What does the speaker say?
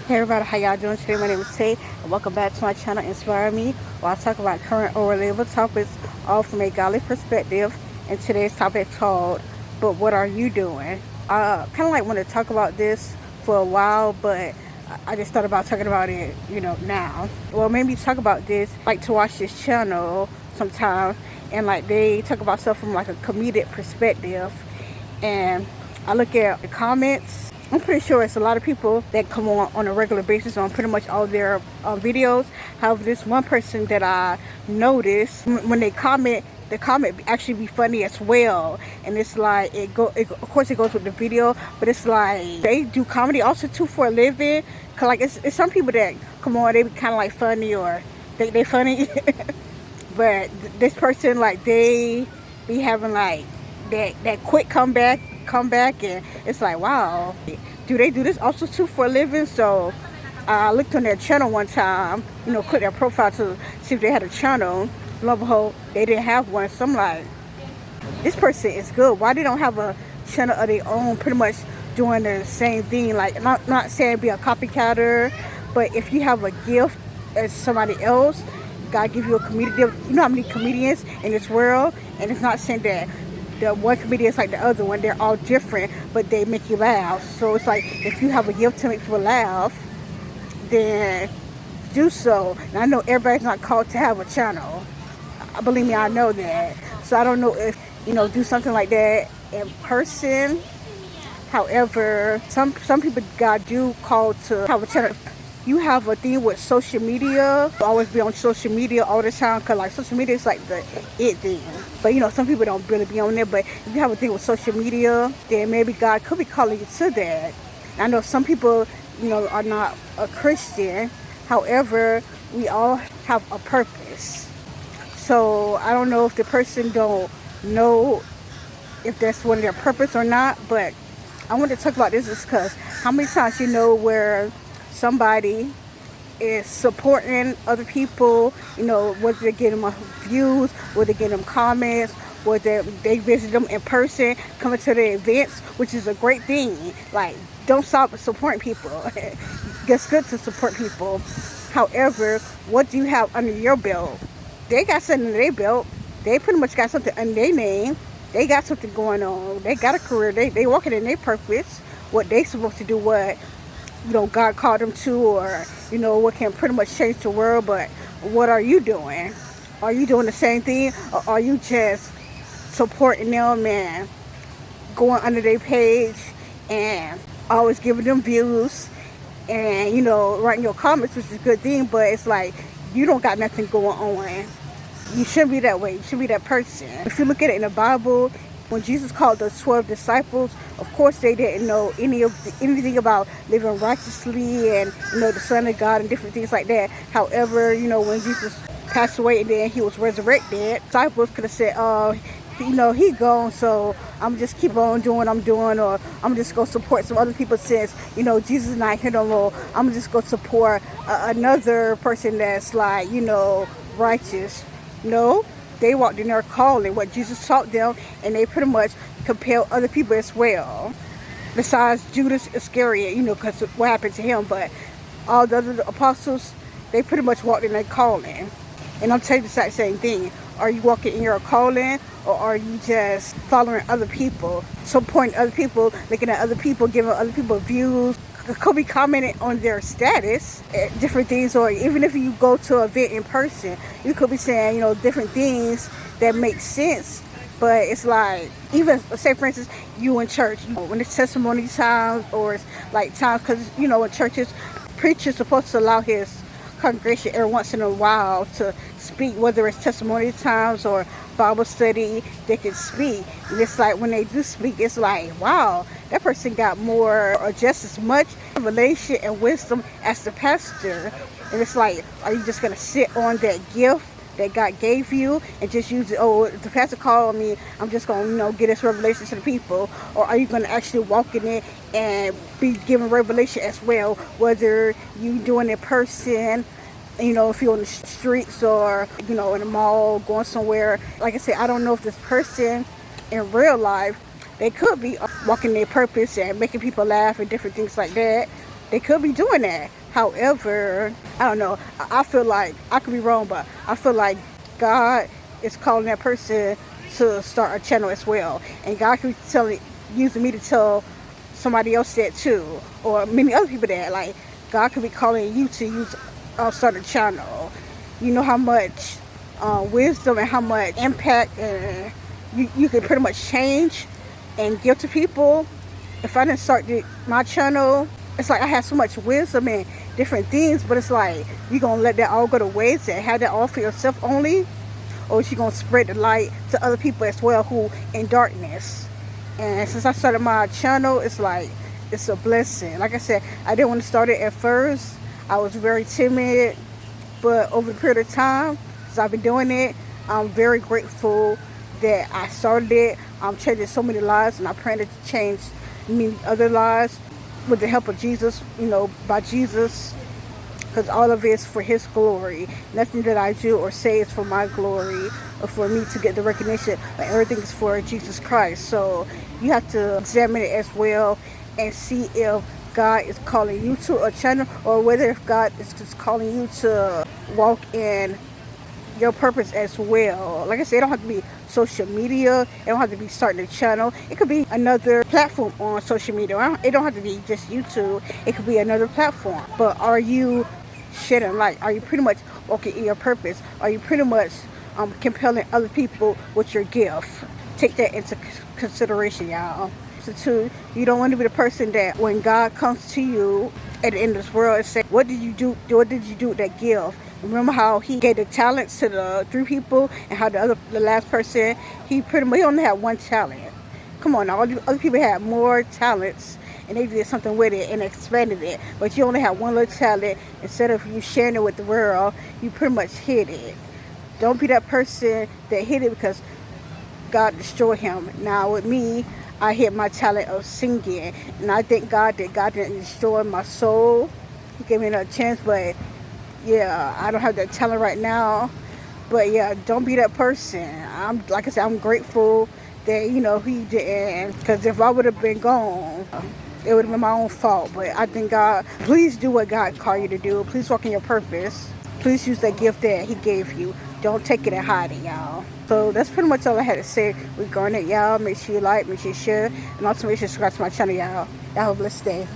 Hey everybody, how y'all doing today? My name is Tay, and welcome back to my channel, Inspire Me, where I talk about current or relatable topics, all from a godly perspective. And today's topic is called, But What Are You Doing? Kind of like want to talk about this for a while, but I just thought about talking about it, now. Well, maybe talk about this, like to watch this channel sometime, and like they talk about stuff from like a comedic perspective. And I look at the comments. I'm pretty sure it's a lot of people that come on a regular basis on pretty much all their videos. However, this one person that I noticed, when they comment, the comment actually be funny as well. And it's like, of course it goes with the video, but it's like, they do comedy also too for a living. Cause like, it's some people that come on, they be kind of like funny, or they funny. But this person, like, they be having like that quick comeback, and it's like, wow, do they do this also too for a living? So I looked on their channel one time, clicked their profile to see if they had a channel. Lo and behold, they didn't have one. So I'm like, this person is good. Why they don't have a channel of their own, pretty much doing the same thing? Like, not saying be a copycatter, but if you have a gift as somebody else, God give you a comedic gift. You know how many comedians in this world? And it's not saying that the one comedian is like the other one. They're all different, but they make you laugh. So it's like, if you have a gift to make people laugh, then do so. And I know everybody's not called to have a channel. Believe me, I know that. So I don't know if, do something like that in person. However, some people God do call to have a channel. You have a thing with social media, always be on social media all the time, because like social media is like the it thing. But some people don't really be on there. But if you have a thing with social media, then maybe God could be calling you to that. I know some people, are not a Christian. However, we all have a purpose. So I don't know if the person don't know if that's one of their purpose or not. But I want to talk about this is because how many times where somebody is supporting other people, whether they get them views, whether they get them comments, whether they visit them in person, coming to their events, which is a great thing. Like, don't stop supporting people. It's good to support people. However, what do you have under your belt? They got something under their belt. They pretty much got something under their name. They got something going on. They got a career. They walking in their purpose. What they supposed to do, what God called them to, or what can pretty much change the world. But what are you doing? Are you doing the same thing, or are you just supporting them and going under their page and always giving them views and writing your comments, which is a good thing, but it's like you don't got nothing going on. You shouldn't be that way. You should be that person. If you look at it in the Bible, when Jesus called the 12 disciples, of course they didn't know anything about living righteously and the Son of God and different things like that. However, when Jesus passed away and then he was resurrected, disciples could have said, "Oh, he gone, so I'm just keep on doing what I'm doing, or I'm just gonna support some other people since Jesus is not here no more. I'm just gonna support another person that's like righteous." No. They walked in their calling, what Jesus taught them, and they pretty much compelled other people as well. Besides Judas Iscariot, because what happened to him. But all the other apostles, they pretty much walked in their calling. And I'm telling you the same thing. Are you walking in your calling, or are you just following other people, supporting other people, looking at other people, giving other people views? Could be commenting on their status, different things, or even if you go to an event in person, you could be saying, different things that make sense. But it's like, even say for instance, you in church, when it's testimony times, or it's like times, because in churches, preacher's supposed to allow his congregation every once in a while to speak, whether it's testimony times or Bible study, they can speak. And it's like when they do speak, it's like, wow, that person got more or just as much revelation and wisdom as the pastor. And it's like, are you just going to sit on that gift that God gave you and just use it? Oh, if the pastor called me, I'm just going to get this revelation to the people. Or are you going to actually walk in it and be given revelation as well, whether you doing it in person, if you're on the streets, or in the mall, going somewhere. Like I said, I don't know if this person in real life, they could be walking their purpose and making people laugh and different things like that. They could be doing that. However, I don't know. I feel like, I could be wrong, but I feel like God is calling that person to start a channel as well. And God could be using me to tell somebody else that too, or many other people that. Like, God could be calling you to start a channel. You know how much wisdom and how much impact and you can pretty much change and give to people. If I didn't start my channel, it's like I have so much wisdom and different things, but it's like, you gonna let that all go to waste and have that all for yourself only? Or is you gonna spread the light to other people as well who in darkness? And since I started my channel, it's like, it's a blessing. Like I said, I didn't want to start it at first. I was very timid, but over the period of time, since I've been doing it, I'm very grateful that I started it. I'm changing so many lives, and I pray to change many other lives with the help of Jesus, by Jesus, because all of it is for His glory. Nothing that I do or say is for my glory or for me to get the recognition, but everything is for Jesus Christ. So you have to examine it as well and see if God is calling you to a channel, or whether if God is just calling you to walk in your purpose as well. Like I said, it don't have to be social media. It don't have to be starting a channel. It could be another platform on social media. It don't have to be just YouTube. It could be another platform. But are you shedding light? Are you pretty much walking in your purpose? Are you pretty much compelling other people with your gift? Take that into consideration, y'all. So too, you don't want to be the person that when God comes to you at the end of this world and say, what did you do? What did you do with that gift? Remember how He gave the talents to the 3 people, and how the last person, he only had 1 talent. Come on, all the other people had more talents, and they did something with it and expanded it. But you only had 1 little talent. Instead of you sharing it with the world, you pretty much hid it. Don't be that person that hid it because God destroyed him. Now with me, I hid my talent of singing, and I thank God that God didn't destroy my soul. He gave me another chance, but yeah, I don't have that talent right now. But yeah, don't be that person. Like I said, I'm grateful that He didn't, because if I would have been gone, it would have been my own fault. But I thank God. Please do what God called you to do. Please walk in your purpose. Please use that gift that He gave you. Don't take it and hide it, y'all. So that's pretty much all I had to say regarding it, y'all. Make sure you like, make sure you share, and also make sure you subscribe to my channel, y'all. Y'all have a blessed day.